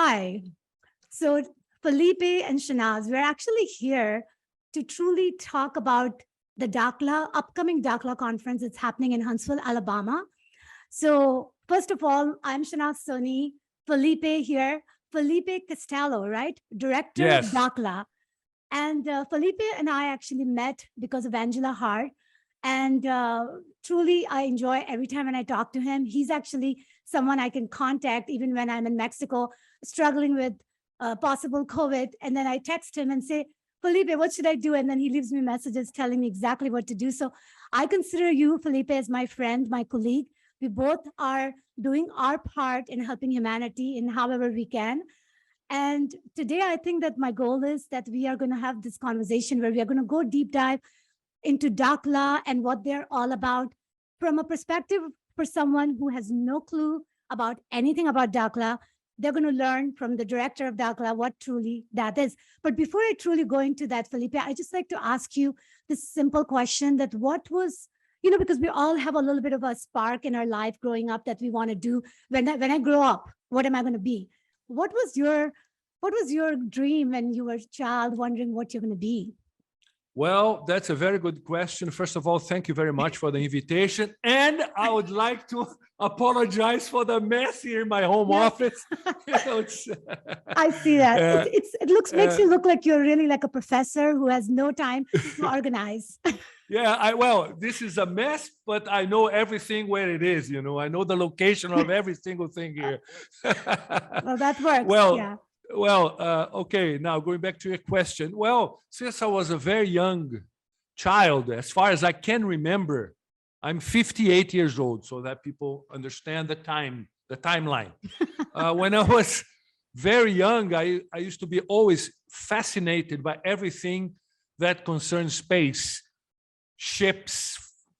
Hi. So Felipe and Shanaz, we're actually here to truly talk about the upcoming Dakila conference. It's happening in Huntsville, Alabama. So first of all, I'm Shanaz Soni, Felipe here, Felipe Castelo, right? Director of Yes. Dakila. And Felipe and I actually met because of Angela Hart. And truly, I enjoy every time when I talk to him. He's actually someone I can contact even when I'm in Mexico struggling with possible COVID. And then I text him and say, Felipe, what should I do? And then he leaves me messages telling me exactly what to do. So I consider you, Felipe, as my friend, my colleague. We both are doing our part in helping humanity in however we can. And today, I think that my goal is that we are going to have this conversation where we are going to go deep dive into Dakila and what they're all about from a perspective for someone who has no clue about anything about Dakila. They're going to learn from the director of Dakila what truly that is. But before I truly go into that, Felipe, I just like to ask you this simple question that what was, because we all have a little bit of a spark in our life growing up that we want to do. When I grow up, what am I going to be? What was your dream when you were a child wondering what you're going to be? Well, that's a very good question. First of all, thank you very much for the invitation. And I would like to apologize for the mess here in my home office. I see that. Makes you look like you're really like a professor who has no time to organize. Yeah, well, this is a mess, but I know everything where it is, I know the location of every single thing here. Well, that works. Well, yeah. Okay, now going back to your question. Well, since I was a very young child, as far as I can remember, I'm 58 years old, so that people understand the timeline. When I was very young, I used to be always fascinated by everything that concerns space, ships,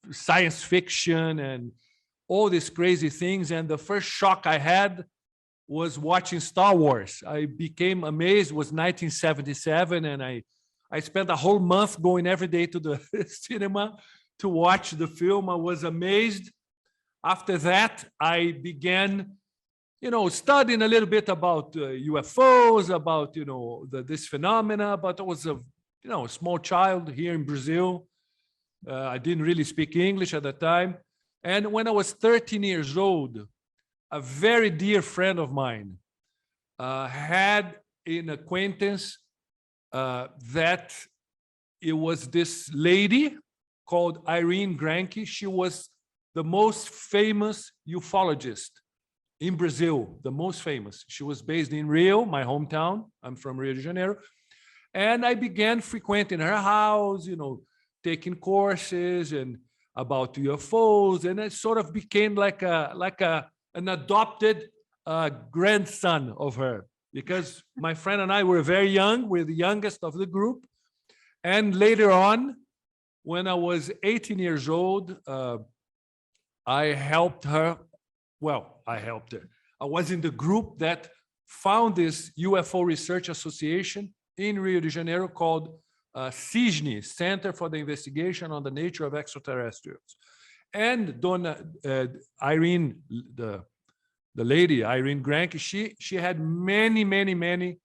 science fiction, and all these crazy things. And the first shock I had was watching Star Wars. I became amazed. It was 1977, and I spent a whole month going every day to the cinema to watch the film. I was amazed. After that, I began, studying a little bit about UFOs, about, this phenomena. But I was a small child here in Brazil. I didn't really speak English at the time. And when I was 13 years old, a very dear friend of mine had an acquaintance that it was this lady called Irene Granke. She was the most famous ufologist in Brazil, the most famous. She was based in Rio, my hometown. I'm from Rio de Janeiro. And I began frequenting her house, taking courses and about UFOs, and it sort of became like an adopted grandson of her, because my friend and I were very young. We're the youngest of the group. And later on, when I was 18 years old, I helped her. Well, I helped her. I was in the group that found this UFO Research Association in Rio de Janeiro called CISNE, Center for the Investigation on the Nature of Extraterrestrials. And Irene, the lady, Irene Granke, she had many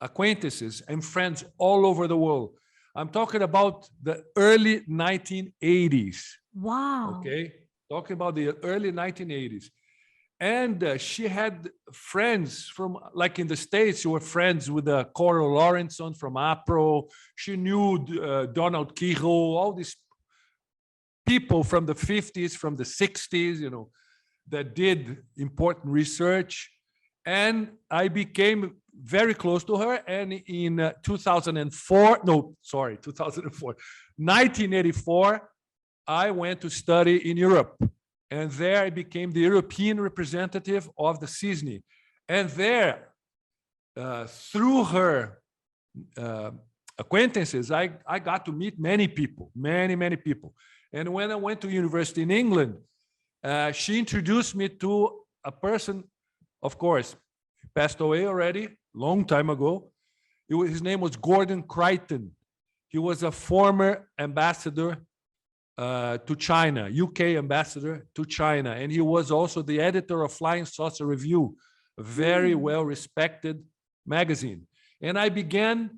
acquaintances and friends all over the world. I'm talking about the early 1980s. Wow. Okay, talking about the early 1980s. And she had friends from, like in the States, she were friends with Coral Lawrenson from APRO. She knew Donald Kiro, all these people from the 50s, from the 60s, that did important research. And I became very close to her. And in 1984, I went to study in Europe. And there I became the European representative of the CISNE. And there, through her acquaintances, I got to meet many people, many people. And when I went to university in England, she introduced me to a person, of course, he passed away already, long time ago. His name was Gordon Crichton. He was a former ambassador to China, UK ambassador to China. And he was also the editor of Flying Saucer Review, a very well-respected magazine. And I began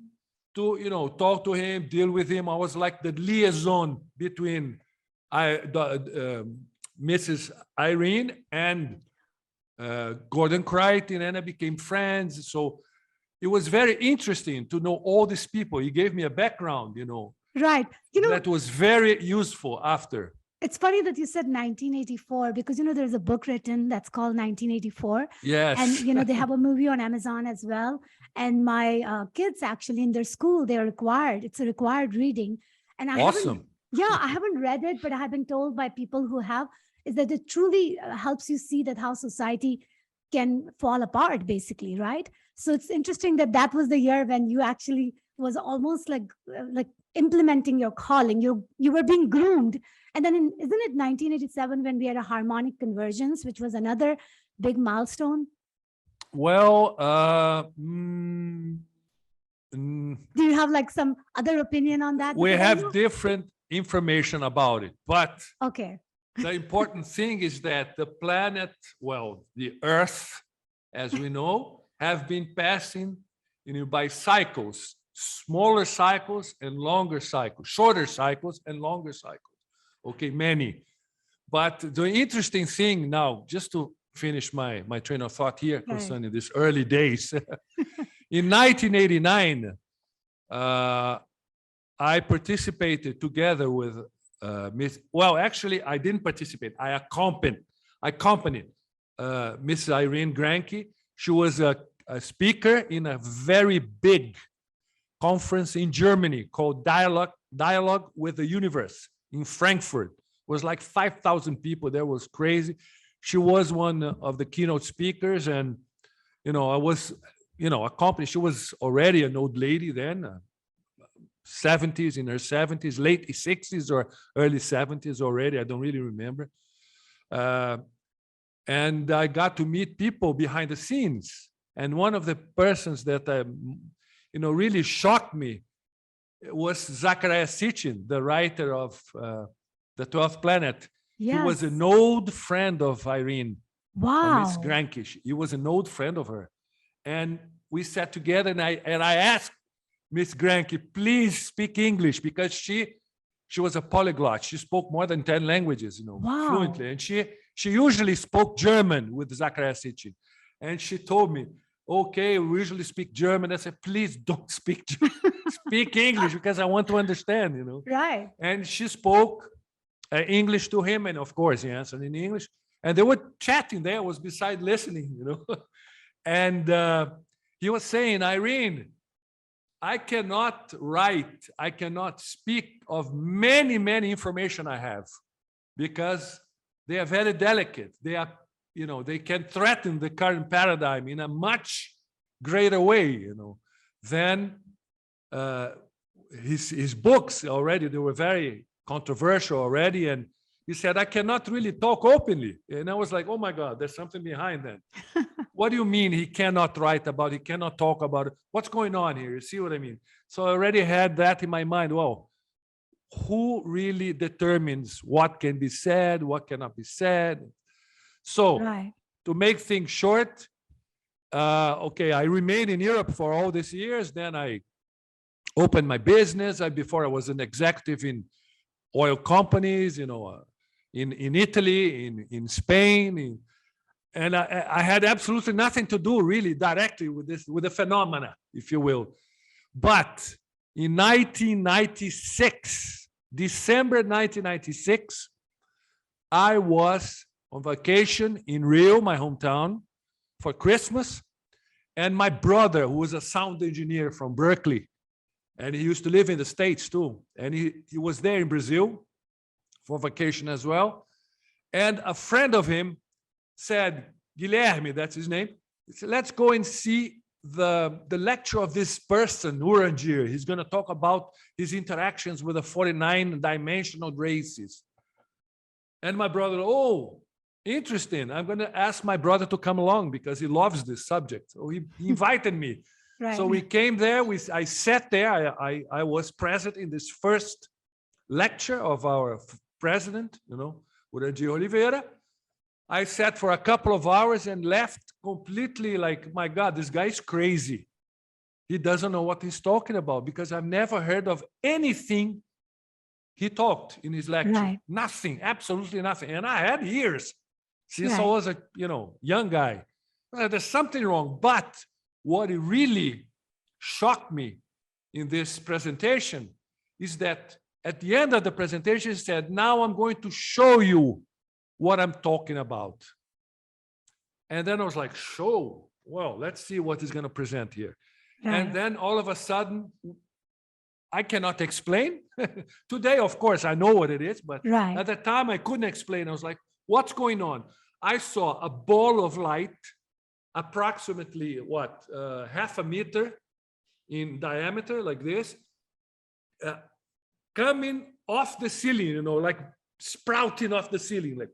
to, talk to him, deal with him. I was like the liaison between Mrs. Irene and Gordon Crichton, and I became friends. So it was very interesting to know all these people. He gave me a background, Right. that was very useful after. It's funny that you said 1984 because, there's a book written that's called 1984. Yes. And, they have a movie on Amazon as well. And my kids actually in their school, they're required. It's a required reading. And I Awesome. I haven't read it, but I have been told by people who have, is that it truly helps you see that how society can fall apart, basically, right? So it's interesting that that was the year when you actually was almost like implementing your calling. You were being groomed. And then isn't it 1987 when we had a harmonic convergence, which was another big milestone? Well, do you have like some other opinion on that? We have different information about it, but okay. The important thing is that the planet, well, the Earth, as we know, have been passing, by cycles, smaller cycles and longer cycles, shorter cycles and longer cycles. Okay, many. But the interesting thing now, just to finish my train of thought here concerning these early days, in 1989, I participated together with actually, I didn't participate. I accompanied Miss Irene Granke. She was a speaker in a very big conference in Germany called Dialogue with the Universe in Frankfurt. It was like 5,000 people. That was crazy. She was one of the keynote speakers, and I was accompanied. She was already an old lady then. 70s, in her 70s, late 60s or early 70s already. I don't really remember. And I got to meet people behind the scenes. And one of the persons that, really shocked me was Zecharia Sitchin, the writer of The 12th Planet. Yes. He was an old friend of Irene. Wow. Miss Granke. He was an old friend of her. And we sat together, and I asked Miss Granke, please speak English, because she was a polyglot. She spoke more than 10 languages, fluently. And she usually spoke German with Zecharia Sitchin. And she told me, okay, we usually speak German. I said, please don't speak German. Speak English, because I want to understand, Right. And she spoke English to him. And of course, he answered in English. And they were chatting there. I was beside listening, And he was saying, Irene, I cannot write, I cannot speak of many, many information I have, because they are very delicate. They are, they can threaten the current paradigm in a much greater way, than his books already. They were very controversial already. And he said, I cannot really talk openly. And I was like, oh my God, there's something behind that. What do you mean he cannot write about it, he cannot talk about it? What's going on here? You see what I mean? So I already had that in my mind. Well, who really determines what can be said, what cannot be said? So to make things short, okay, I remained in Europe for all these years. Then I opened my business. Before I was an executive in oil companies, in Italy, in Spain, and I had absolutely nothing to do really directly with the phenomena, if you will. But in 1996, December 1996, I was on vacation in Rio, my hometown, for Christmas. And my brother, who was a sound engineer from Berkeley, and he used to live in the States too, and he was there in Brazil for vacation as well. And a friend of him said, Guilherme, that's his name, he said, let's go and see the lecture of this person, Urandir. He's going to talk about his interactions with the 49-dimensional races. And my brother, oh, interesting. I'm going to ask my brother to come along because he loves this subject. So he invited me. Right. So we came there. I sat there. I was present in this first lecture of our president, Urandir Oliveira. I sat for a couple of hours and left completely like, my God, this guy is crazy. He doesn't know what he's talking about because I've never heard of anything he talked in his lecture. Right. Nothing, absolutely nothing. And I had years since I Right. was a young guy. There's something wrong. But what really shocked me in this presentation is that at the end of the presentation, he said, now I'm going to show you what I'm talking about. And then I was like, show? Well, let's see what he's going to present here. Right. And then all of a sudden, I cannot explain. Today, of course, I know what it is, but Right. at the time I couldn't explain. I was like, what's going on? I saw a ball of light, approximately half a meter in diameter, like this, coming off the ceiling, like sprouting off the ceiling, like,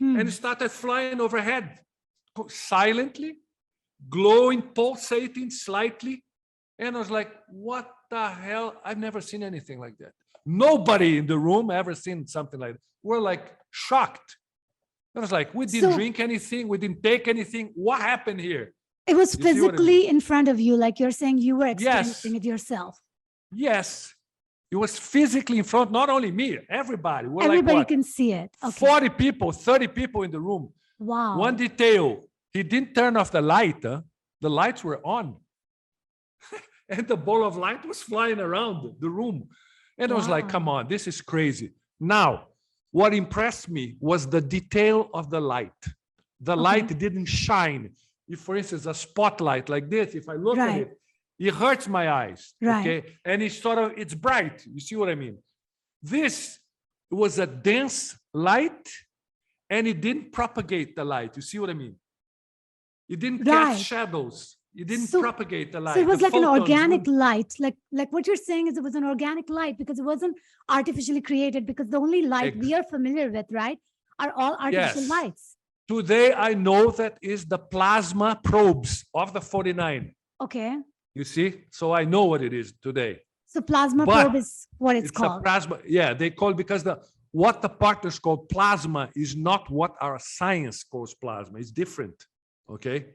and it started flying overhead silently, glowing, pulsating slightly. And I was like, what the hell? I've never seen anything like that. Nobody in the room ever seen something like that. We're like shocked. I was like, we didn't drink anything. We didn't take anything. What happened here? It was physically in front of you. Like you're saying you were experiencing it yourself. Yes. It was physically in front, not only me, everybody. We're everybody like, can see it. Okay. 40 people, 30 people in the room. Wow. One detail, he didn't turn off the light. The lights were on. And the ball of light was flying around the room. And I was like, come on, this is crazy. Now, what impressed me was the detail of the light. The light didn't shine. If, for instance, a spotlight like this, if I look at it, it hurts my eyes. Right. Okay. And it's bright. You see what I mean? This was a dense light and it didn't propagate the light. You see what I mean? It didn't cast shadows. It didn't propagate the light. So it was like an organic light. Like what you're saying is it was an organic light because it wasn't artificially created, because the only light we are familiar with, right, are all artificial lights. Today, I know that is the plasma probes of the 49. Okay. You see? So I know what it is today. So plasma probe is what it's called. A plasma, they call it because what the partners call plasma is not what our science calls plasma. It's different. Okay.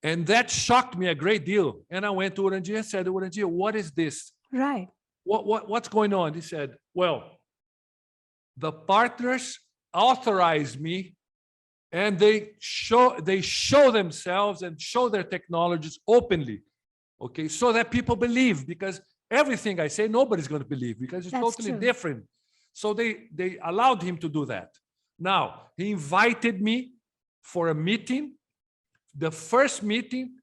And that shocked me a great deal. And I went to Urandir and said, Urandir, what is this? Right. What's going on? He said, well, the partners authorized me and they show themselves and show their technologies openly. Okay, so that people believe, because everything I say, nobody's going to believe because it's totally different. So they allowed him to do that. Now, he invited me for a meeting. The first meeting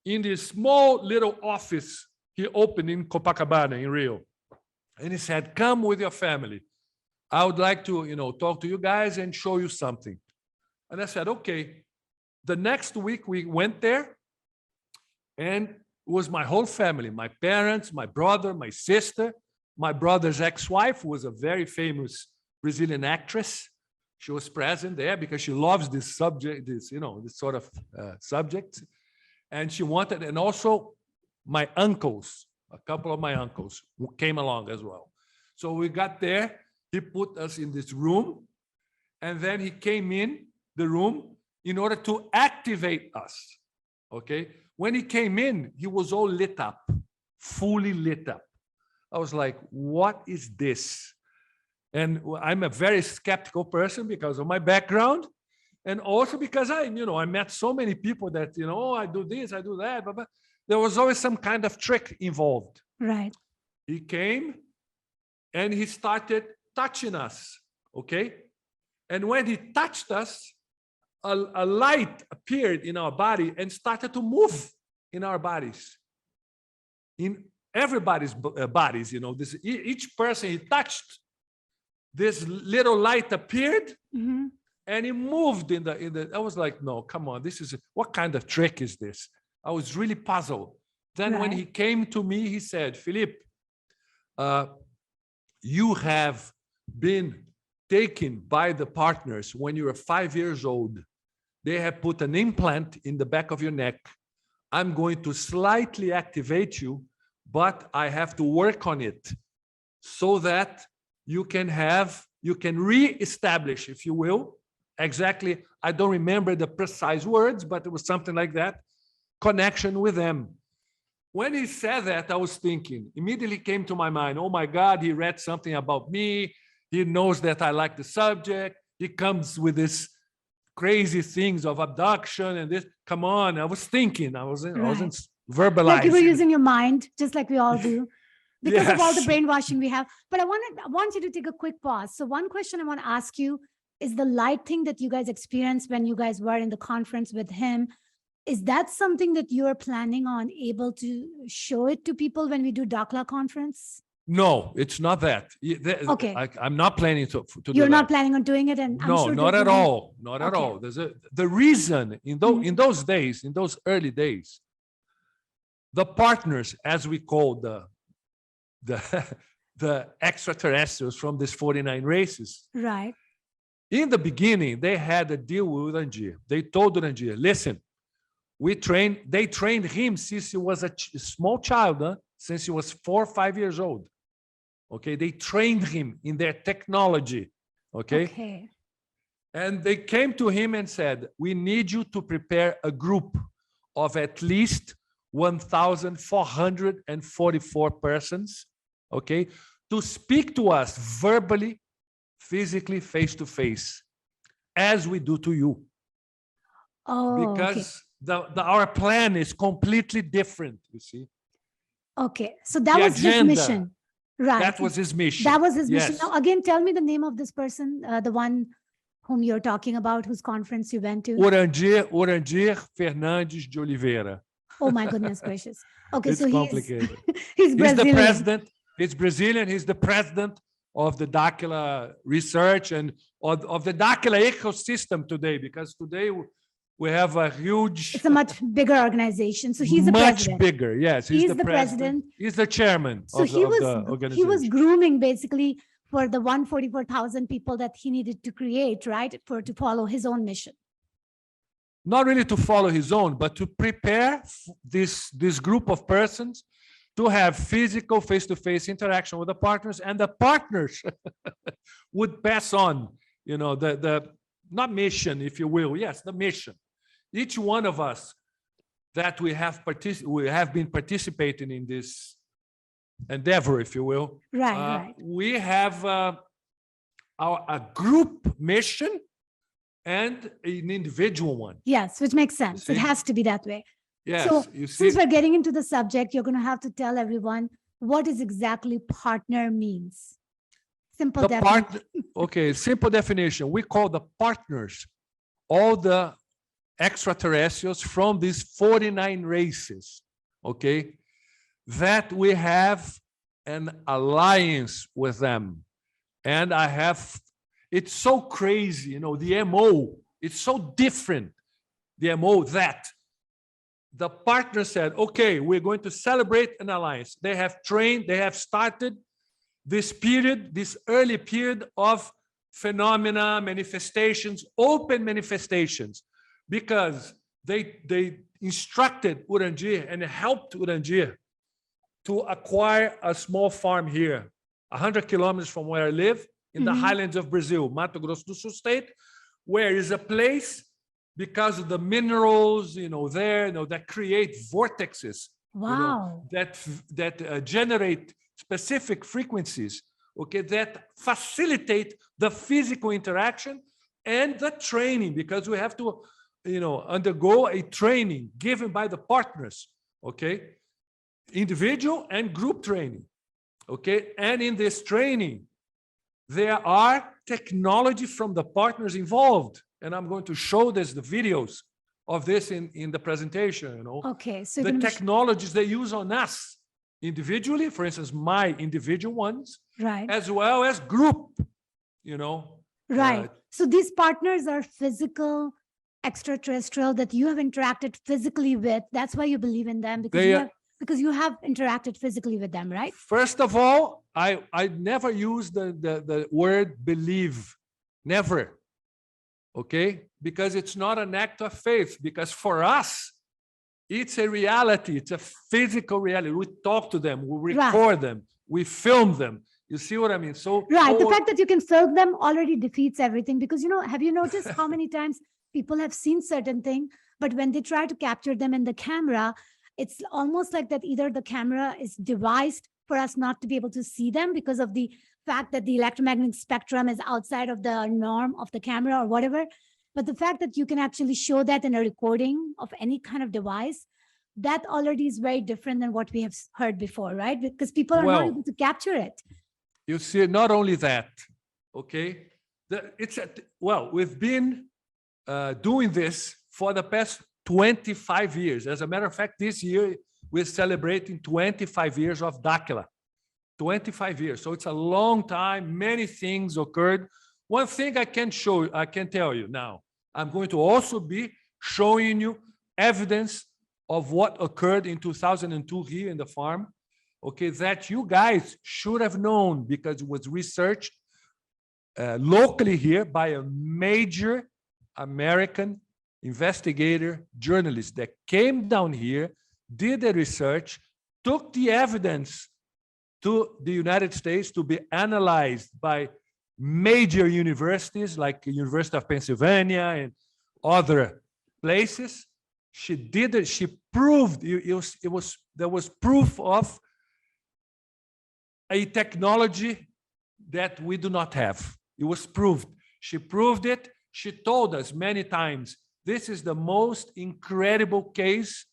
in this small little office he opened in Copacabana in Rio. And he said, come with your family. I would like to, talk to you guys and show you something. And I said, okay. The next week we went there and it was my whole family, my parents, my brother, my sister, my brother's ex-wife, who was a very famous Brazilian actress. She was present there because she loves this subject, this sort of subject. And she wanted, and also my uncles, a couple of my uncles who came along as well. So we got there, he put us in this room, and then he came in the room in order to activate us, okay? When he came in, he was all lit up, fully lit up. I was like, what is this? And I'm a very skeptical person because of my background, and also because I met so many people that, I do this, I do that, but there was always some kind of trick involved. Right. He came and he started touching us, okay? And when he touched us, a light appeared in our body and started to move in our bodies, in everybody's bodies, each person he touched, this little light appeared and it moved in the, I was like, no, come on, what kind of trick is this? I was really puzzled. Then when he came to me, he said, Felipe, you have been taken by the partners when you were 5 years old. They have put an implant in the back of your neck. I'm going to slightly activate you, but I have to work on it so that you can reestablish, if you will, exactly, I don't remember the precise words, but it was something like that, connection with them. When he said that, I was thinking, immediately came to my mind, oh my God, he read something about me. He knows that I like the subject. He comes with this crazy things of abduction and this. Come on, I was thinking, I wasn't verbalizing. Like you were using your mind, just like we all do, because of all the Yes. brainwashing we have. But I want you to take a quick pause. So one question I want to ask you is the light thing that you guys experienced when you guys were in the conference with him. Is that something that you're planning on able to show it to people when we do Dakila conference? No, it's not that. Okay. I'm not planning to do You're not that. planning on doing it, and I'm No, sure not this at will be- all. Not at Okay. all. The reason in those days, in those early days, the partners, as we call the extraterrestrials from these 49 races, Right. in the beginning, they had a deal with Urandir. They told Urandir, listen, they trained him since he was a small child, since he was 4 or 5 years old. Okay, they trained him in their technology. Okay. And they came to him and said, we need you to prepare a group of at least 1,444 persons, okay, to speak to us verbally, physically, face to face, as we do to you. Oh, because our plan is completely different, you see. Okay, so that The was his agenda. mission, right? That was his mission. That was his mission. Yes. Now, again, tell me the name of this person, the one whom you're talking about, whose conference you went to. Urandir Fernandes de Oliveira. Oh my goodness gracious. Okay, It's so complicated. he's Brazilian. He's the president. He's Brazilian. He's the president of the Dakila research and of the Dakila ecosystem today, because today we have a huge... It's a much bigger organization. So he's the much president. Bigger, yes. He's the president. He's the chairman So of the organization. he was grooming basically for the 144,000 people that he needed to create, right? To follow his own mission. Not really to follow his own, but to prepare this group of persons to have physical face-to-face interaction with the partners, and the partners would pass on, you know, the not mission, if you will, yes, the mission. Each one of us that we have been participating in this endeavor, if you will, right. We have a group mission and an individual one. Yes, which makes sense. It has to be that way. Yes, so you see, since we're getting into the subject, you're going to have to tell everyone what is exactly partner means. Simple definition. Okay, simple definition. We call the partners all the extraterrestrials from these 49 races, okay, that we have an alliance with them. And it's so crazy, you know, the MO, it's so different, the MO that the partner said, okay, we're going to celebrate an alliance. They have trained, they have started this period, this early period of phenomena, manifestations, open manifestations, because they instructed Urandir and helped Urandir to acquire a small farm here, 100 kilometers from where I live, in the highlands of Brazil, Mato Grosso do Sul state, where is a place, because of the minerals, you know, there, you know, that create vortexes, wow, you know, that generate specific frequencies, okay, that facilitate the physical interaction and the training, because we have to, you know, undergo a training given by the partners, okay, individual and group training, okay, and in this training, there are technology from the partners involved, and I'm going to show the videos of this in the presentation, you know. Okay, so the technologies they use on us individually, for instance, my individual ones, right, as well as group, you know. Right. So these partners are physical extraterrestrial that you have interacted physically with. That's why you believe in them, because you have interacted physically with them, right? First of all, I never use the word believe, never, okay? Because it's not an act of faith, because for us, it's a reality, it's a physical reality. We talk to them, we record them, we film them, You see what I mean? So, right. The fact that you can film them already defeats everything, because, have you noticed how many times people have seen certain thing, but when they try to capture them in the camera, it's almost like that either the camera is devised for us not to be able to see them because of the fact that the electromagnetic spectrum is outside of the norm of the camera or whatever. But the fact that you can actually show that in a recording of any kind of device, that already is very different than what we have heard before, right? Because people are not able to capture it. You see, not only that, okay? We've been doing this for the past 25 years. As a matter of fact, this year, we're celebrating 25 years of Dakila. 25 years. So it's a long time. Many things occurred. One thing I can tell you now, I'm going to also be showing you evidence of what occurred in 2002 here in the farm, okay, that you guys should have known because it was researched locally here by a major American investigator journalist that came down here, did the research, took the evidence to the United States to be analyzed by major universities like the University of Pennsylvania and other places. She did it. She proved there was proof of a technology that we do not have. It was proved. She proved it. She told us many times, this is the most incredible case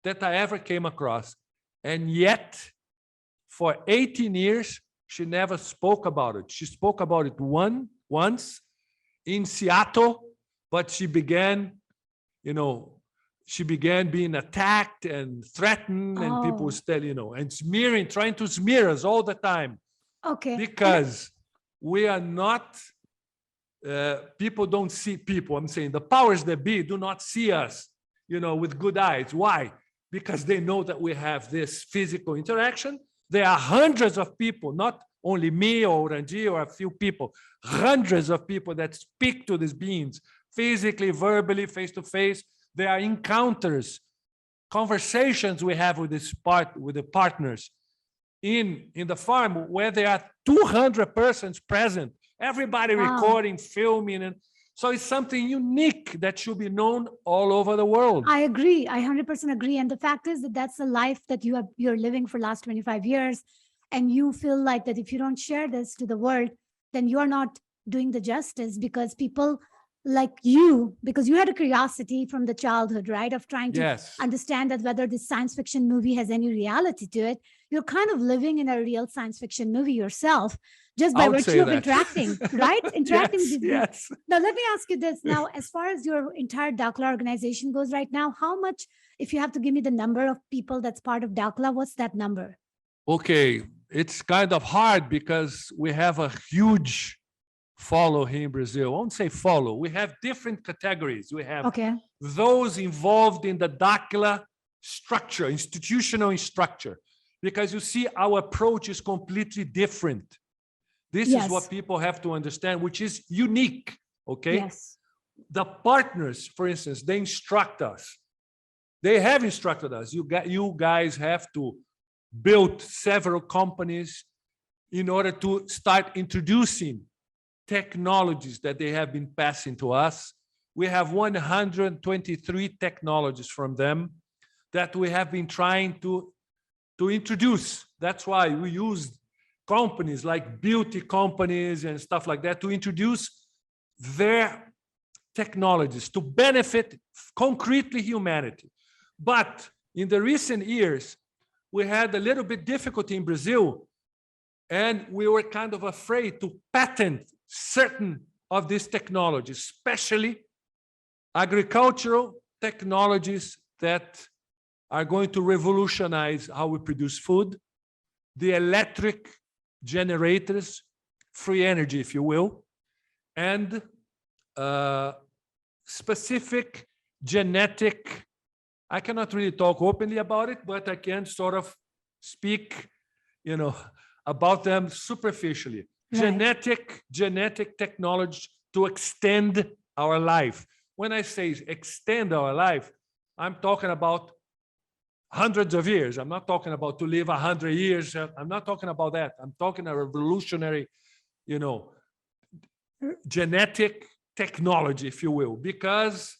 that I ever came across. And yet, for 18 years, she never spoke about it. She spoke about it once in Seattle, but she began being attacked and threatened, and people still, and trying to smear us all the time. Okay. Because we are not, people don't see people. I'm saying the powers that be do not see us, with good eyes. Why? Because they know that we have this physical interaction. There are hundreds of people, not only me or Ranji or a few people, hundreds of people that speak to these beings physically, verbally, face to face. There are encounters, conversations we have with the partners in the farm where there are 200 persons present, everybody recording, filming, and so it's something unique that should be known all over the world. I agree. I 100% agree. And the fact is that that's the life that you're living for the last 25 years. And you feel like that if you don't share this to the world, then you're not doing the justice, because people like you, because you had a curiosity from the childhood, right? Of trying to understand that whether this science fiction movie has any reality to it. You're kind of living in a real science fiction movie yourself, just by virtue of interacting, right? Interacting with these yes. Now, let me ask you this. Now, as far as your entire Dakila organization goes right now, how much, if you have to give me the number of people that's part of Dakila, what's that number? Okay, it's kind of hard because we have a huge follow here in Brazil. I won't say follow. We have different categories. We have those involved in the Dakila structure, institutional structure, because you see, our approach is completely different. This is what people have to understand, which is unique, okay? Yes. The partners, for instance, they instruct us. They have instructed us. You guys have to build several companies in order to start introducing technologies that they have been passing to us. We have 123 technologies from them that we have been trying to introduce. That's why we used companies like beauty companies and stuff like that to introduce their technologies to benefit concretely humanity. But in the recent years, we had a little bit difficulty in Brazil, and we were kind of afraid to patent certain of these technologies, especially agricultural technologies that are going to revolutionize how we produce food, the electric generators, free energy, if you will, and specific genetic. I cannot really talk openly about it, but I can sort of speak, about them superficially. Right. Genetic technology to extend our life. When I say extend our life, I'm talking about hundreds of years. I'm not talking about to live 100 years. I'm not talking about that. I'm talking a revolutionary, you know, genetic technology, if you will, because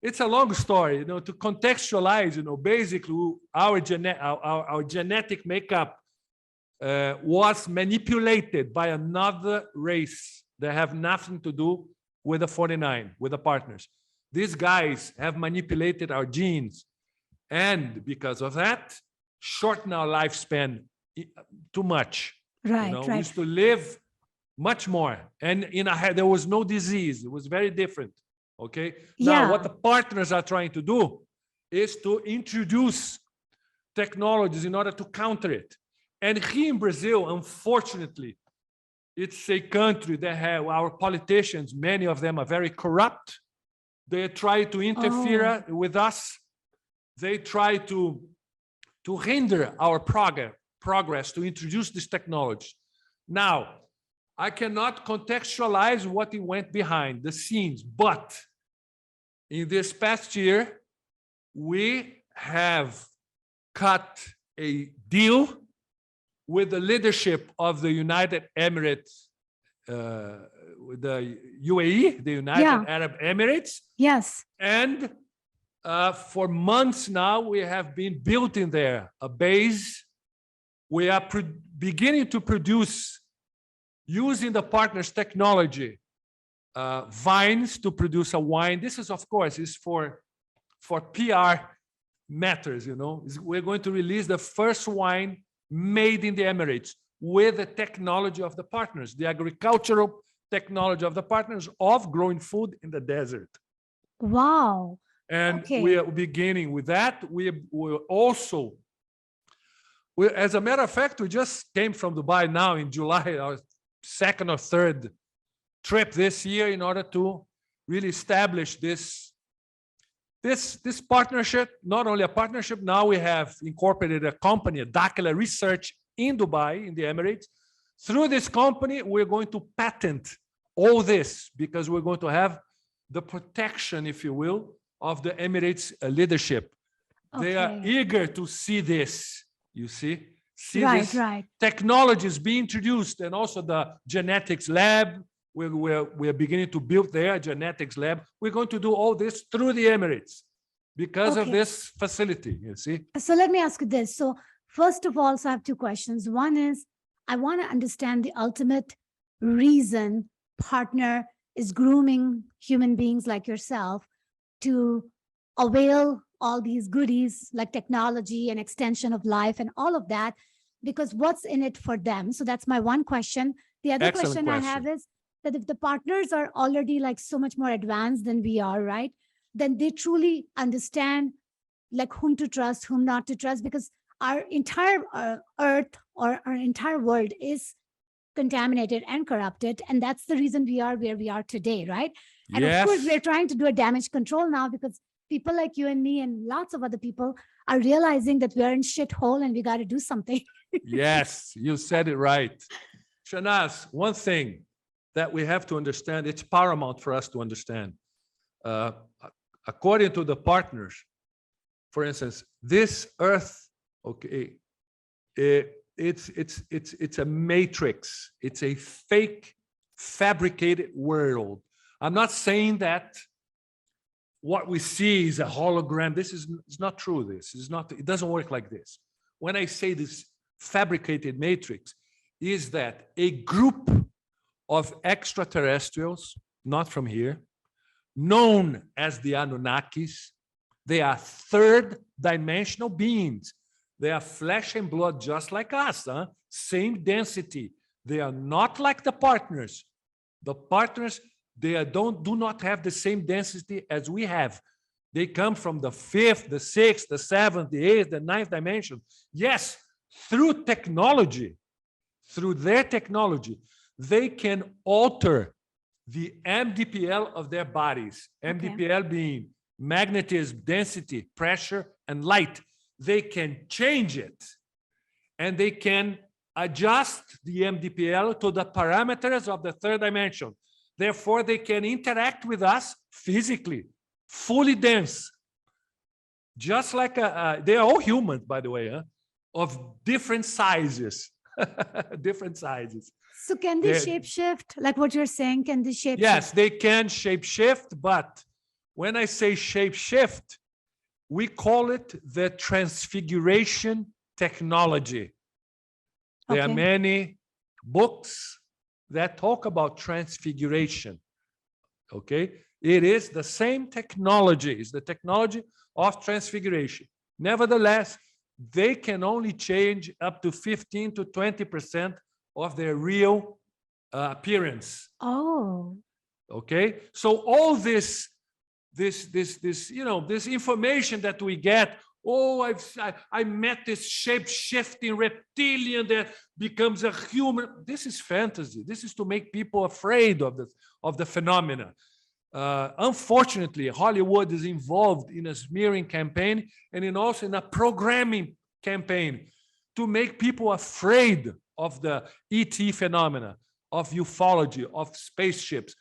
it's a long story, you know, to contextualize, you know, basically our genetic makeup was manipulated by another race that have nothing to do with the 49, with the partners. These guys have manipulated our genes. And because of that, shorten our lifespan too much. Right, you know, right. we used to live much more. And there was no disease. It was very different. Okay. Yeah. Now, what the partners are trying to do is to introduce technologies in order to counter it. And here in Brazil, unfortunately, it's a country that have our politicians, many of them are very corrupt. They try to interfere with us. They try to hinder our progress to introduce this technology. Now, I cannot contextualize what went behind the scenes, but in this past year, we have cut a deal with the leadership of the United Emirates, the UAE, the United Arab Emirates. Yes. And for months now, we have been building there a base. We are beginning to produce, using the partners' technology, vines to produce a wine. This is, of course, is for PR matters, you know. We're going to release the first wine made in the Emirates with the technology of the partners, the agricultural technology of the partners of growing food in the desert. Wow. And we are beginning with that. We also, as a matter of fact, we just came from Dubai now in July, our second or third trip this year, in order to really establish this partnership. Not only a partnership, now we have incorporated a company, Dakila Research, in Dubai, in the Emirates. Through this company, we're going to patent all this, because we're going to have the protection, if you will, of the Emirates leadership. They are eager to see this, you see? This technology is being introduced, and also the genetics lab. We're beginning to build their genetics lab. We're going to do all this through the Emirates because of this facility, you see? So let me ask you this. So first of all, so I have two questions. One is, I want to understand the ultimate reason partner is grooming human beings like yourself to avail all these goodies like technology and extension of life and all of that, because what's in it for them? So that's my one question. The other question I have is that if the partners are already like so much more advanced than we are, right, then they truly understand like whom to trust, whom not to trust, because our entire earth or our entire world is contaminated and corrupted. And that's the reason we are where we are today, right? And of course, we're trying to do a damage control now, because people like you and me and lots of other people are realizing that we're in shithole and we got to do something. Yes, you said it right. Shanaz, one thing that we have to understand, it's paramount for us to understand. According to the partners, for instance, this earth, okay, it's a matrix. It's a fake, fabricated world. I'm not saying that what we see is a hologram. It's not true. It doesn't work like this. When I say this fabricated matrix, is that a group of extraterrestrials, not from here, known as the Anunnakis. They are third-dimensional beings. They are flesh and blood just like us, same density. They are not like the partners. The partners, they do not have the same density as we have. They come from the fifth, the sixth, the seventh, the eighth, the ninth dimension. Yes, through technology, through their technology, they can alter the MDPL of their bodies. MDPL being magnetism, density, pressure, and light. They can change it, and they can adjust the MDPL to the parameters of the third dimension. Therefore, they can interact with us physically, fully dense. just like they are all humans, by the way, huh? Of different sizes, different sizes. So can they They're- shapeshift? Like what you're saying, can they shapeshift? Yes, they can shapeshift, but when I say shapeshift, we call it the transfiguration technology. There are Okay. many books that talk about transfiguration. Okay, it is the same technology, it's the technology of transfiguration. Nevertheless, they can only change up to 15 to 20% of their real appearance. Oh, Okay, so all this this information that we get, oh, I met this shape-shifting reptilian that becomes a human. This is fantasy. This is to make people afraid of the phenomena. Unfortunately, Hollywood is involved in a smearing campaign and also in a programming campaign to make people afraid of the ET phenomena, of ufology, of spaceships,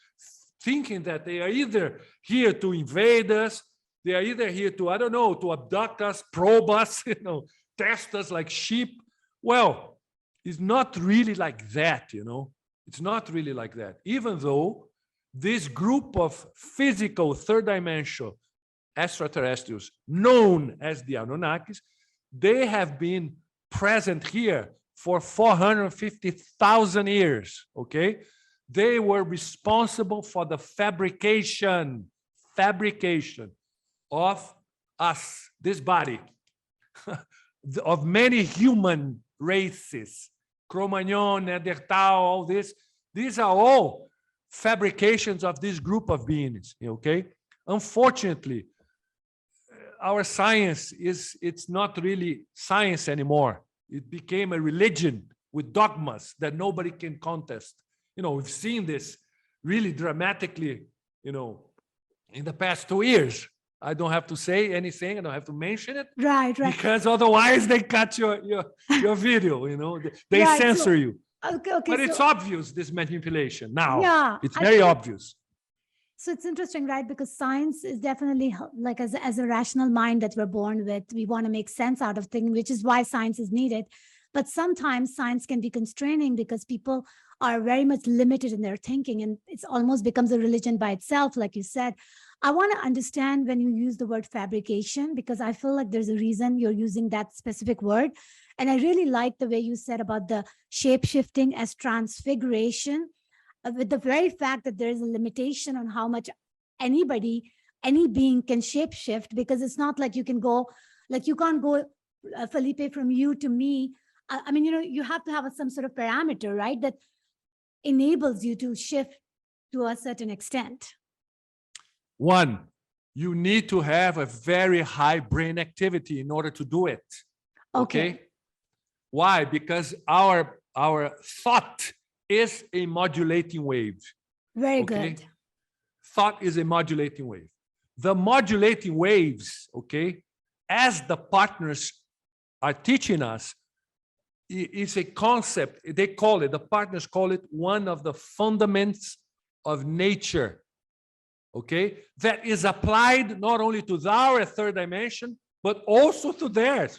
thinking that they are either here to invade us, they are either here to, I don't know, to abduct us, probe us, test us like sheep. Well, it's not really like that, It's not really like that. Even though this group of physical third-dimensional extraterrestrials known as the Anunnakis, they have been present here for 450,000 years, okay? They were responsible for the fabrication of us, this body, of many human races, Cro-Magnon, Neanderthal, all this. These are all fabrications of this group of beings, okay? Unfortunately, our science it's not really science anymore. It became a religion with dogmas that nobody can contest. We've seen this really dramatically, in the past 2 years. I don't have to say anything. I don't have to mention it. right. Because otherwise they cut your video, They Right, censor you. Okay. But it's obvious, this manipulation now. Yeah, It's I very think- obvious. So it's interesting, right? Because science is definitely like as a rational mind that we're born with, we want to make sense out of things, which is why science is needed. But sometimes science can be constraining because people are very much limited in their thinking, and it's almost becomes a religion by itself, like you said. I want to understand when you use the word fabrication, because I feel like there's a reason you're using that specific word. And I really like the way you said about the shape shifting as transfiguration, with the very fact that there is a limitation on how much any being can shape shift, because it's not like you can go, like you can't go, Felipe, from you to me. I mean, you have to have some sort of parameter, right? That enables you to shift to a certain extent. One, you need to have a very high brain activity in order to do it. Okay? Why? Because our thought is a modulating wave. Very Okay? good. Thought is a modulating wave. The modulating waves, okay, as the partners are teaching us, is a concept. They call it, the partners call it, one of the fundaments of nature. Okay, that is applied not only to our third dimension, but also to theirs.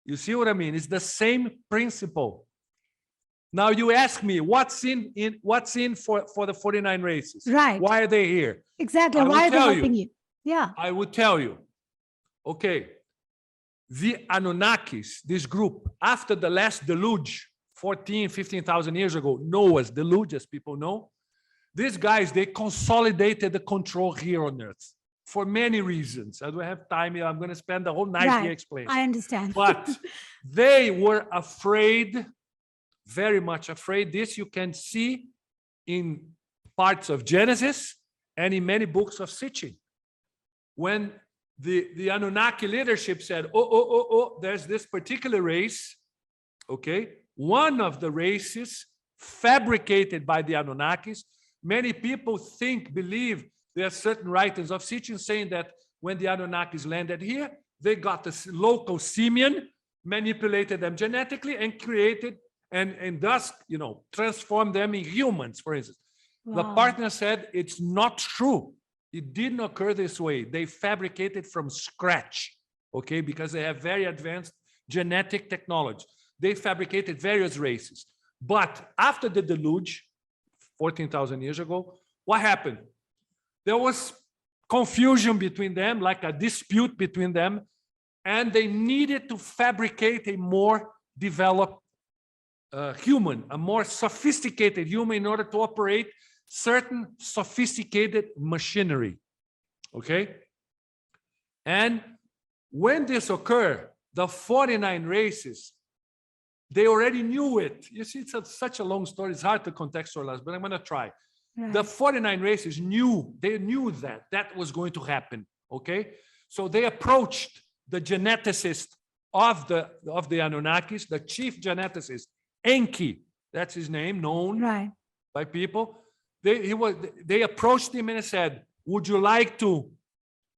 You see what I mean? It's the same principle. Now you ask me, what's in for the 49 races? Right. Why are they here? Exactly. I will Why are they tell helping you? Yeah. I would tell you. Okay, the Anunnakis, this group, after the last deluge, 15,000 years ago, Noah's deluge, as people know, these guys, they consolidated the control here on Earth for many reasons. I don't have time here. I'm going to spend the whole night here explaining. I understand. But they were afraid, very much afraid. This you can see in parts of Genesis and in many books of Sitchin. When the Anunnaki leadership said, there's this particular race, okay? One of the races fabricated by the Anunnakis. Many people believe there are certain writings of Sitchin saying that when the Anunnakis landed here, they got the local simian, manipulated them genetically, and created and thus, transformed them in humans, for instance. Wow. The partner said it's not true. It didn't occur this way. They fabricated from scratch, okay, because they have very advanced genetic technology. They fabricated various races. But after the deluge, 14,000 years ago, what happened? There was confusion between them, like a dispute between them, and they needed to fabricate a more developed human, a more sophisticated human in order to operate certain sophisticated machinery, okay? And when this occurred, the 49 races, they already knew it. You see, it's such a long story. It's hard to contextualize, but I'm going to try. Right. The 49 races knew that was going to happen, okay? So they approached the geneticist of the Anunnakis, the chief geneticist, Enki, that's his name, known Right. by people. They approached him and said, would you like to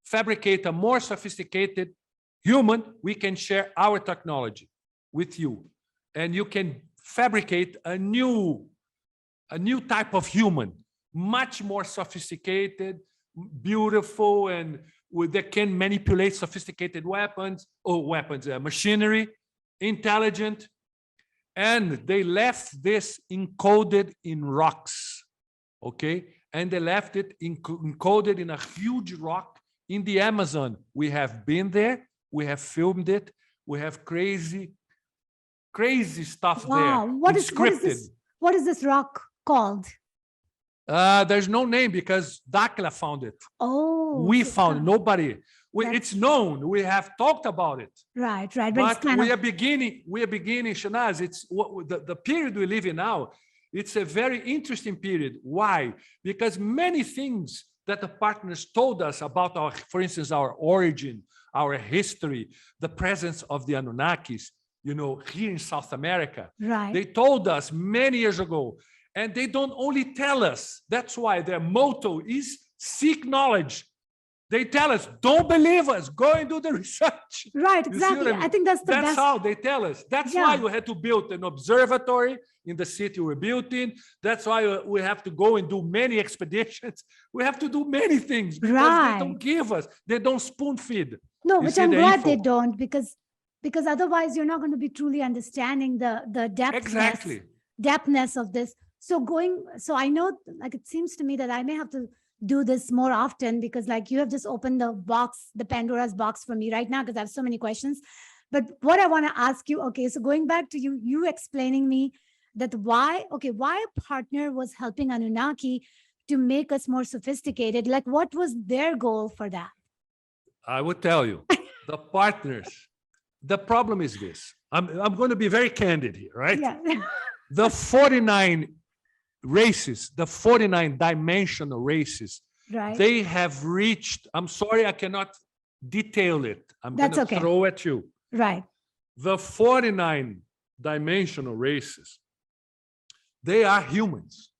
fabricate a more sophisticated human? We can share our technology with you. And you can fabricate a new type of human, much more sophisticated, beautiful, and that can manipulate sophisticated machinery, intelligent. And they left this encoded in rocks, okay? And they left it encoded in a huge rock in the Amazon. We have been there, we have filmed it, we have crazy stuff there. What is this rock called? There's no name because Dakila found it. Oh, we found it. Nobody. It's known. We have talked about it. Right. But we are beginning, Shanaz. It's the period we live in now. It's a very interesting period. Why? Because many things that the partners told us about for instance, our origin, our history, the presence of the Anunnakis, here in South America. Right. They told us many years ago, and they don't only tell us. That's why their motto is seek knowledge. They tell us, don't believe us, go and do the research. Right, exactly. I think that's the best. That's how they tell us. That's why you had to build an observatory in the city we're built in. That's why we have to go and do many expeditions. We have to do many things because they don't give us, they don't spoon feed. No, which I'm glad they don't, because otherwise you're not going to be truly understanding the depthness of this. So I know, like, it seems to me that I may have to do this more often, because like you have just opened the Pandora's box for me right now, because I have so many questions. But what I want to ask you, okay, so going back to you explaining me that why a partner was helping Anunnaki to make us more sophisticated, like what was their goal for that? I would tell you, the partners, the problem is this. I'm going to be very candid here, right? Yeah. The 49 races, the 49 dimensional races, right, they have reached, I'm sorry, I cannot detail it. I'm going to throw at you. Right. The 49 dimensional races, they are humans.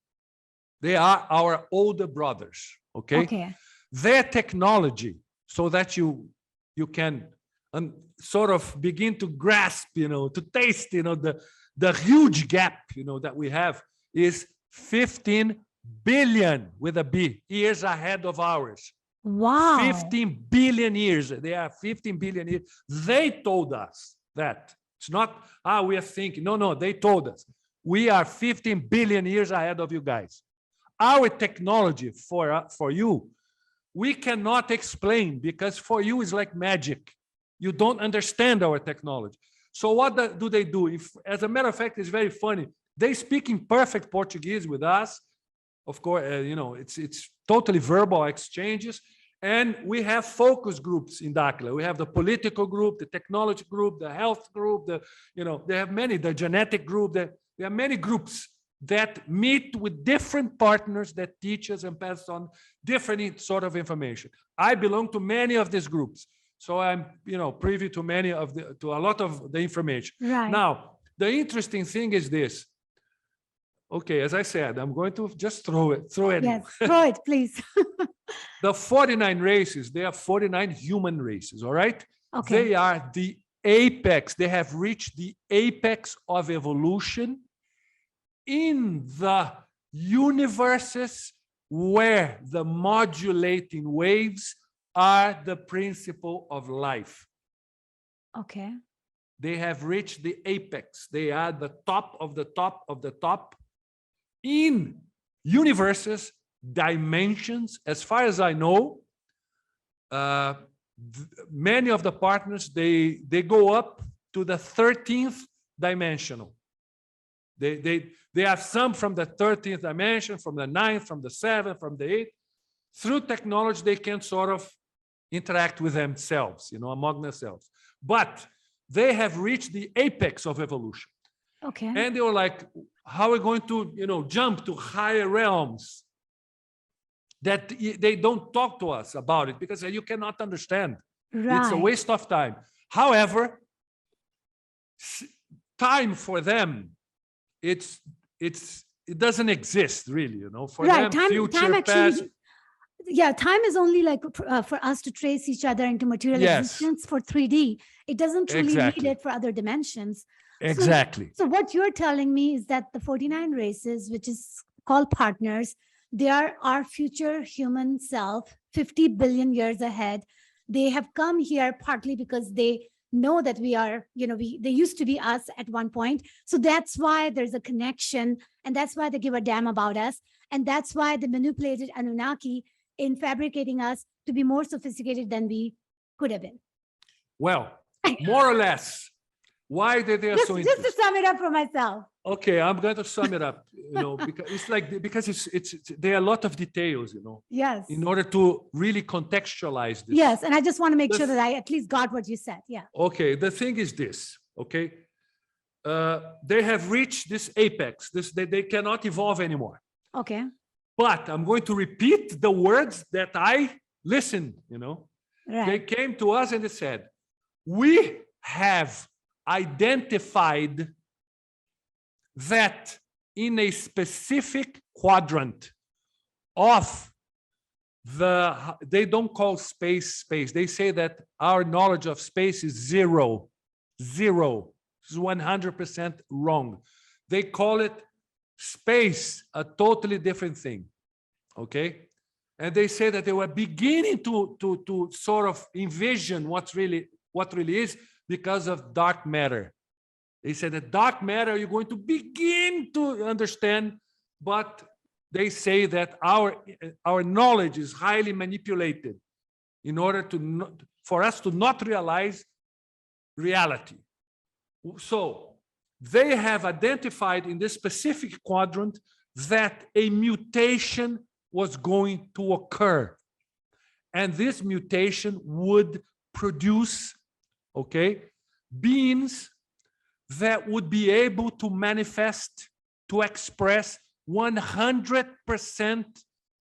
They are our older brothers, okay? Their technology, so that you can sort of begin to grasp, to taste, the huge gap, that we have is 15 billion with a B years ahead of ours. Wow. 15 billion years. They are 15 billion years. They told us that. It's not, we are thinking. No, they told us. We are 15 billion years ahead of you guys. Our technology for you, we cannot explain, because for you it's like magic. You don't understand our technology. So what do they do? As a matter of fact, it's very funny. They speak in perfect Portuguese with us. Of course, it's totally verbal exchanges. And we have focus groups in Dakila. We have the political group, the technology group, the health group, they have many, the genetic group. There are many groups that meet with different partners that teach us and pass on different sort of information. I belong to many of these groups. So I'm, privy to to a lot of the information. Right. Now, the interesting thing is this. Okay, as I said, I'm going to just throw it. Yes, throw it, please. The 49 races, they are 49 human races, all right? Okay. They are the apex. They have reached the apex of evolution in the universe's where the modulating waves are the principle of life. Okay. They have reached the apex. They are the top of the top of the top in universes, dimensions. As far as I know, many of the partners, they go up to the 13th dimensional. They have some from the 13th dimension, from the 9th, from the 7th, from the 8th. Through technology, they can sort of interact with themselves, among themselves. But they have reached the apex of evolution. Okay. And they were like, how are we going to, jump to higher realms? That they don't talk to us about it because you cannot understand. Right. It's a waste of time. However, time for them, it doesn't exist really, For right. them, future, actually, past. Yeah, time is only like for us to trace each other into material existence for 3D. It doesn't truly need it for other dimensions. Exactly. So what you're telling me is that the 49 races, which is called partners, they are our future human self, 50 billion years ahead. They have come here partly because they know that we are, they used to be us at one point. So that's why there's a connection, and that's why they give a damn about us. And that's why they manipulated Anunnaki in fabricating us to be more sophisticated than we could have been. Well, more or less. Why did they so just to sum it up for myself. Okay, I'm going to sum it up, because there are a lot of details, Yes. in order to really contextualize this. Yes, and I just want to make sure that I at least got what you said. Yeah. Okay, the thing is this, okay? They have reached this apex. They cannot evolve anymore. Okay. But I'm going to repeat the words that I listened, Right. They came to us and they said, we have identified that in a specific quadrant of they don't call space. They say that our knowledge of space is zero. Zero. This is 100% wrong. They call it space, a totally different thing. Okay? And they say that they were beginning to sort of envision what really is because of dark matter. They said that dark matter you're going to begin to understand, but they say that our knowledge is highly manipulated in order for us to not realize reality. So they have identified in this specific quadrant that a mutation was going to occur. And this mutation would produce, beings that would be able to manifest, to express 100%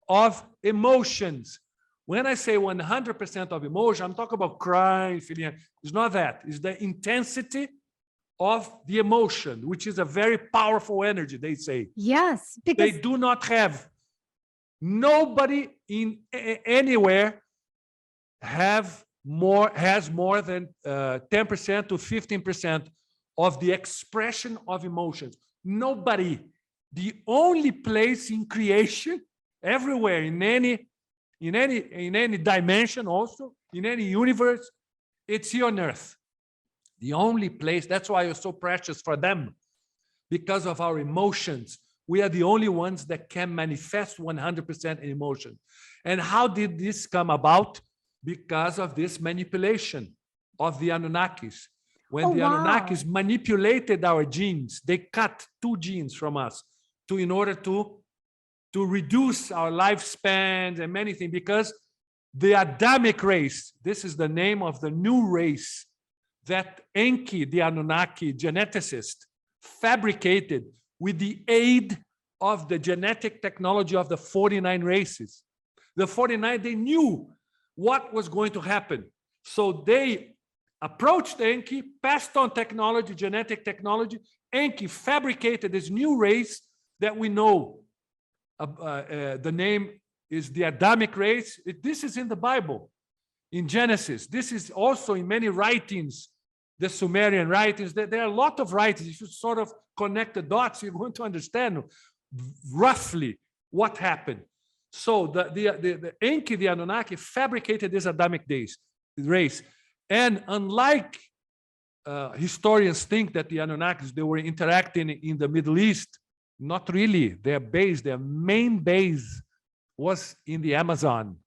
of emotions. When I say 100% of emotion, I'm talking about crying, feeling. It's not that. It's the intensity of the emotion, which is a very powerful energy, they say. Yes. Because they do not have, nobody in anywhere has more than 10% to 15% of the expression of emotions. Nobody. The only place in creation, everywhere, in any dimension, also in any universe, it's here on Earth. The only place. That's why you're so precious for them, because of our emotions. We are the only ones that can manifest 100% in emotion. And how did this come about? Because of this manipulation of the Anunnakis. When the Anunnakis manipulated our genes, they cut 2 genes from us in order to reduce our lifespans and many things, because the Adamic race, this is the name of the new race that Enki, the Anunnaki geneticist, fabricated with the aid of the genetic technology of the 49 races. The 49, they knew what was going to happen. So they approached Enki, passed on technology, genetic technology. Enki fabricated this new race that we know. The name is the Adamic race. This is in the Bible, in Genesis. This is also in many writings, the Sumerian writings. There are a lot of writings. If you sort of connect the dots, you're going to understand roughly what happened. So the Enki, the Anunnaki, fabricated this Adamic race. And unlike historians think that the Anunnakis, they were interacting in the Middle East, not really. Their main base was in the Amazon.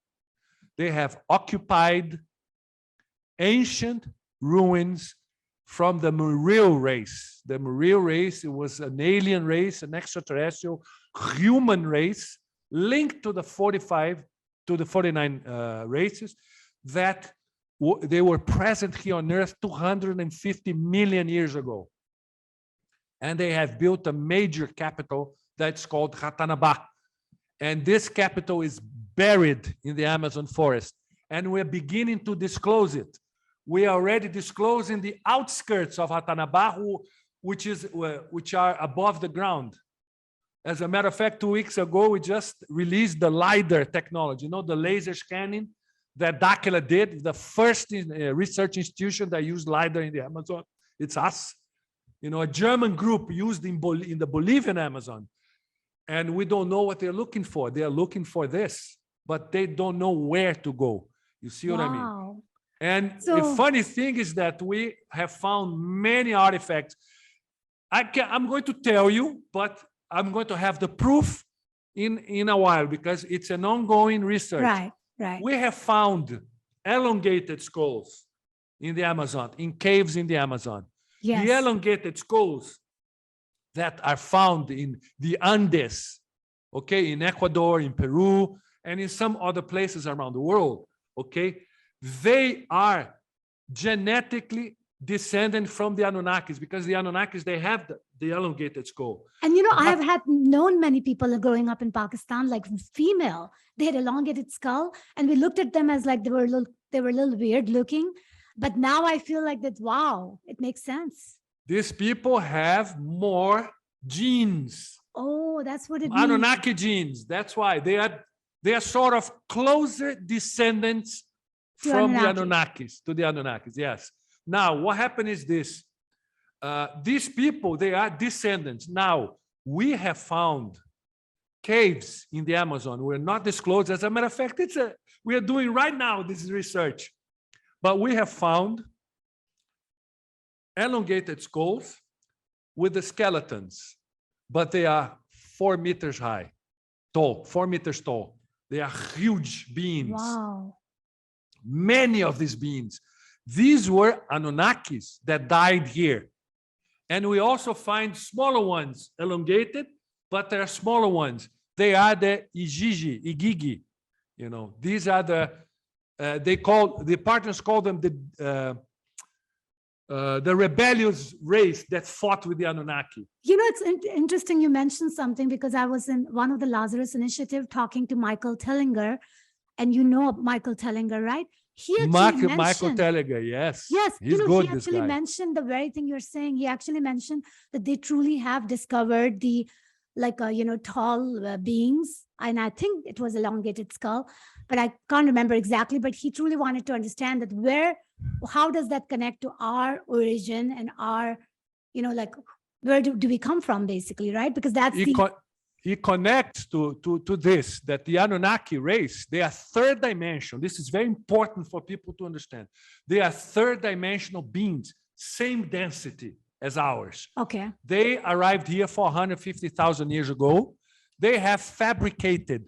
They have occupied ancient ruins from the Muriel race. The Muriel race, it was an alien race, an extraterrestrial human race linked to the 49 races that they were present here on Earth 250 million years ago. And they have built a major capital that's called Ratanabá. And this capital is buried in the Amazon forest. And we're beginning to disclose it. We are already disclosing the outskirts of Ratanabá, which are above the ground. As a matter of fact, 2 weeks ago, we just released the LiDAR technology, the laser scanning that Dakila did, the first research institution that used LiDAR in the Amazon. It's us. A German group used in the Bolivian Amazon. And we don't know what they're looking for. They're looking for this, but they don't know where to go. You see what I mean? And the funny thing is that we have found many artifacts. I'm going to tell you, but I'm going to have the proof in a while because it's an ongoing research. Right. We have found elongated skulls in the Amazon, in caves in the Amazon. Yes. The elongated skulls that are found in the Andes, okay, in Ecuador, in Peru, and in some other places around the world, okay, they are genetically descendant from the Anunnakis because the Anunnakis, they have the elongated skull. And I have known many people growing up in Pakistan, like female, they had elongated skull, and we looked at them as like they were a little weird looking. But now I feel like that, wow, it makes sense. These people have more genes. Oh, that's what it means. Anunnaki genes. That's why they are sort of closer descendants from the Anunnakis, to the Anunnakis, yes. Now, what happened is this. These people, they are descendants. Now, we have found caves in the Amazon. We're not disclosed. As a matter of fact, we are doing right now this research. But we have found elongated skulls with the skeletons, but they are 4 meters high, tall, 4 meters tall. They are huge beings. Wow. Many of these beings. These were Anunnakis that died here. And we also find smaller ones, elongated, but there are smaller ones. They are the Igigi. These are the partners call them the rebellious race that fought with the Anunnaki. It's interesting you mentioned something because I was in one of the Lazarus Initiative talking to Michael Tellinger, and Michael Tellinger, right? Michael Tellinger, yes. Yes, he's good, he actually mentioned the very thing you're saying. He actually mentioned that they truly have discovered the tall beings, and I think it was elongated skull, but I can't remember exactly. But he truly wanted to understand that how does that connect to our origin and our, where do we come from, basically, right? Because that's he connects to this, that the Anunnaki race, they are third dimension. This is very important for people to understand. They are third dimensional beings, same density as ours. Okay. They arrived here 450,000 years ago. They have fabricated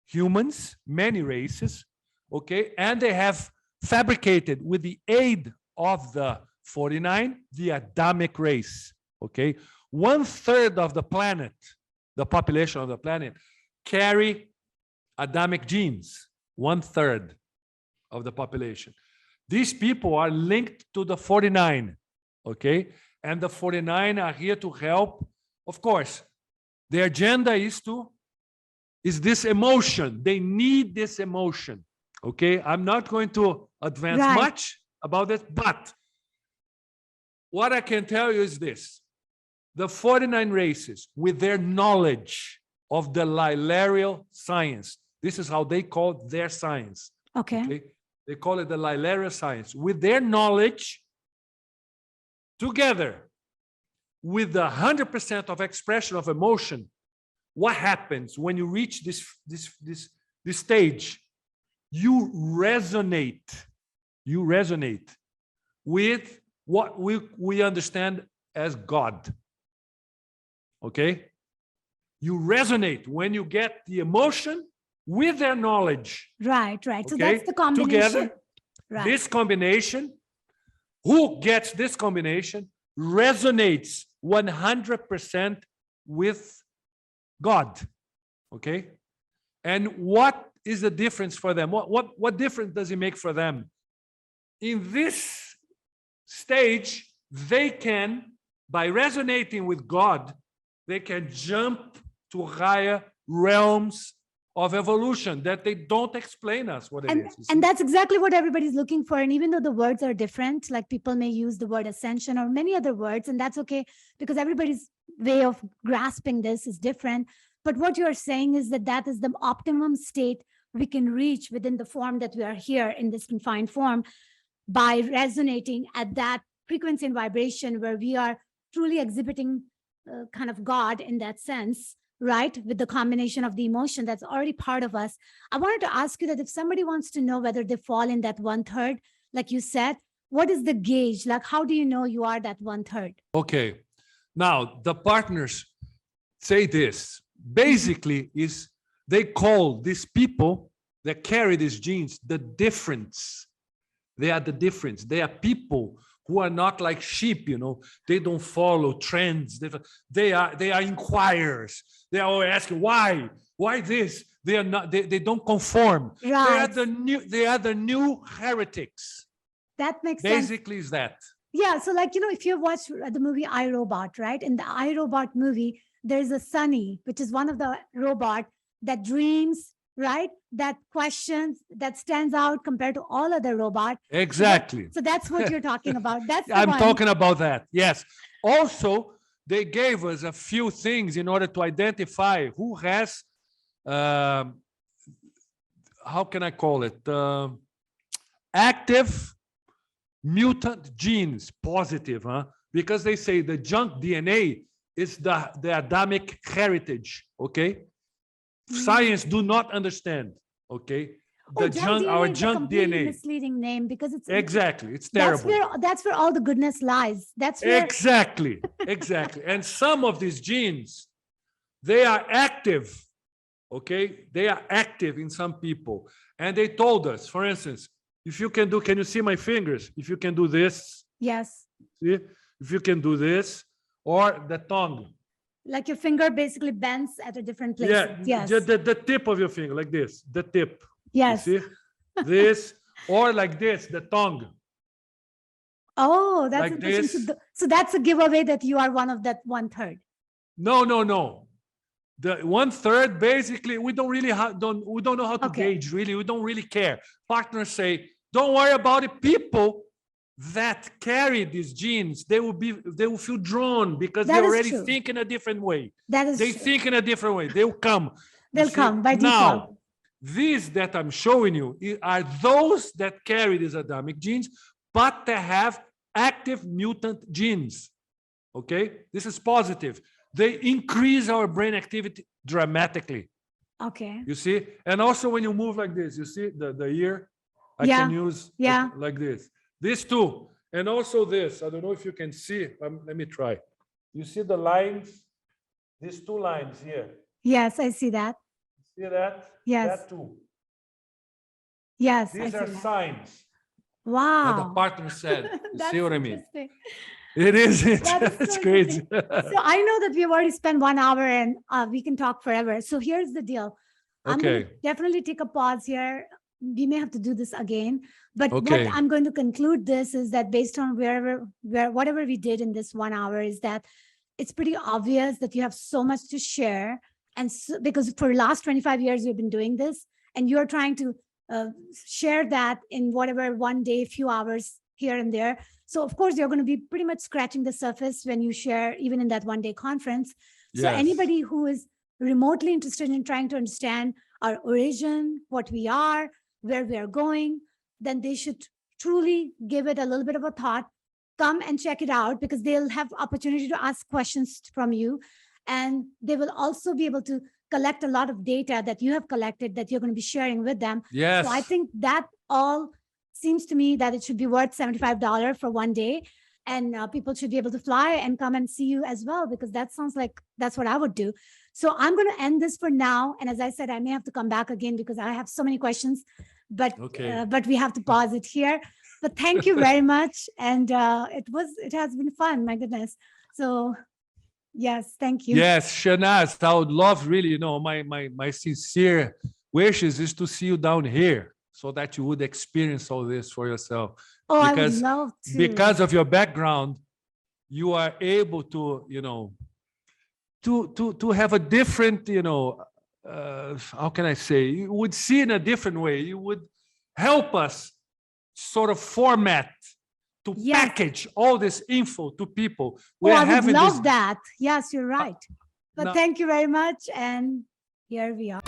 humans, many races, okay? And they have fabricated, with the aid of the 49, the Adamic race, okay? 1/3 of the planet, the population of the planet, carry Adamic genes, 1/3 of the population. These people are linked to the 49, okay? And the 49 are here to help. Of course, their agenda is this emotion. They need this emotion, okay? I'm not going to advance much about it, but what I can tell you is this. The 49 races, with their knowledge of the Lilarial science, this is how they call their science. Okay. They call it the Lilarial science. With their knowledge, together with the 100% of expression of emotion, what happens when you reach this stage? You resonate with what we understand as God. Okay? You resonate when you get the emotion with their knowledge. Right, right. So Okay? that's the combination. Together, Right. this combination, who gets this combination resonates 100% with God. Okay? And what is the difference for them? What difference does it make for them? In this stage, they can, by resonating with God, they can jump to higher realms of evolution that they don't explain us what it is. And that's exactly what everybody's looking for. And even though the words are different, like people may use the word ascension or many other words, and that's okay because everybody's way of grasping this is different. But what you're saying is that that is the optimum state we can reach within the form that we are here in this confined form by resonating at that frequency and vibration where we are truly exhibiting kind of God in that sense, right? With the combination of the emotion that's already part of us. I wanted to ask you that if somebody wants to know whether they fall in that 1/3, like you said, what is the gauge? Like, how do you know you are that 1/3? Okay. Now, the partners say this. Basically, is they call these people that carry these genes the difference. They are the difference. They are people who are not like sheep, you know. They don't follow trends. They are inquirers. They are always asking why this. They are not. They don't conform. Right. They are the new heretics. That makes sense. Basically, is that. Yeah. So, like, you know, if you watch the movie I, Robot, right? In the I, Robot movie, there's a Sunny, which is one of the robot that dreams, right? That questions, that stands out compared to all other robots. Exactly. So that's what you're talking about. That's the I'm one. talking about that. Yes. Also, they gave us a few things in order to identify who has, how can I call it? Active mutant genes, positive, huh? Because they say the junk DNA is the Adamic heritage, okay? Science do not understand, okay? Our junk DNA. Misleading name because it's exactly, it's terrible. That's where all the goodness lies. That's where exactly. And some of these genes, they are active, okay? They are active in some people, and they told us, for instance, if you can you see my fingers? If you can do this, yes. See, if you can do this, or the tongue. Like your finger basically bends at a different place. Yeah, yes. The tip of your finger, like this, the tip. Yes. You see? This, or like this, the tongue. Oh, that's like interesting. This. So that's a giveaway that you are one of that 1/3. No. The 1/3, basically, we don't really we don't know how to gauge, really. We don't really care. Partners say, don't worry about it. People that carry these genes, they will feel drawn because they already think in a different way. They think in a different way. They'll come. They'll come by default. Now, these that I'm showing you are those that carry these Adamic genes, but they have active mutant genes. Okay? This is positive. They increase our brain activity dramatically. Okay. You see? And also when you move like this, you see the ear? I can use like this. This too. And also this. I don't know if you can see. Let me try. You see the lines? These two lines here. Yes, I see that. See that? Yes. That too. Yes. These are signs. Wow. That the partner said. You see what I mean? It is. It's so crazy. So I know that we've already spent 1 hour and we can talk forever. So here's the deal. I'm going to definitely take a pause here. We may have to do this again. But what I'm going to conclude this is that based on whatever we did in this 1 hour is that it's pretty obvious that you have so much to share. And so, because for the last 25 years, we've been doing this and you're trying to share that in whatever one day, few hours here and there. So of course, you're going to be pretty much scratching the surface when you share, even in that one-day conference. So anybody who is remotely interested in trying to understand our origin, what we are, where we are going, then they should truly give it a little bit of a thought. Come and check it out because they'll have opportunity to ask questions from you. And they will also be able to collect a lot of data that you have collected that you're going to be sharing with them. Yes. So I think that all seems to me that it should be worth $75 for one day. And people should be able to fly and come and see you as well, because that sounds like that's what I would do. So I'm going to end this for now. And as I said, I may have to come back again because I have so many questions, but we have to pause it here. But thank you very much. And it has been fun. My goodness. So yes, thank you. Yes, Shanaz, I would love really, my sincere wishes is to see you down here so that you would experience all this for yourself. Oh, I would love to. Because of your background, you are able to, to have a different, how can I say, you would see in a different way. You would help us sort of format to package all this info to people. I would love that. Yes, you're right. But thank you very much. And here we are.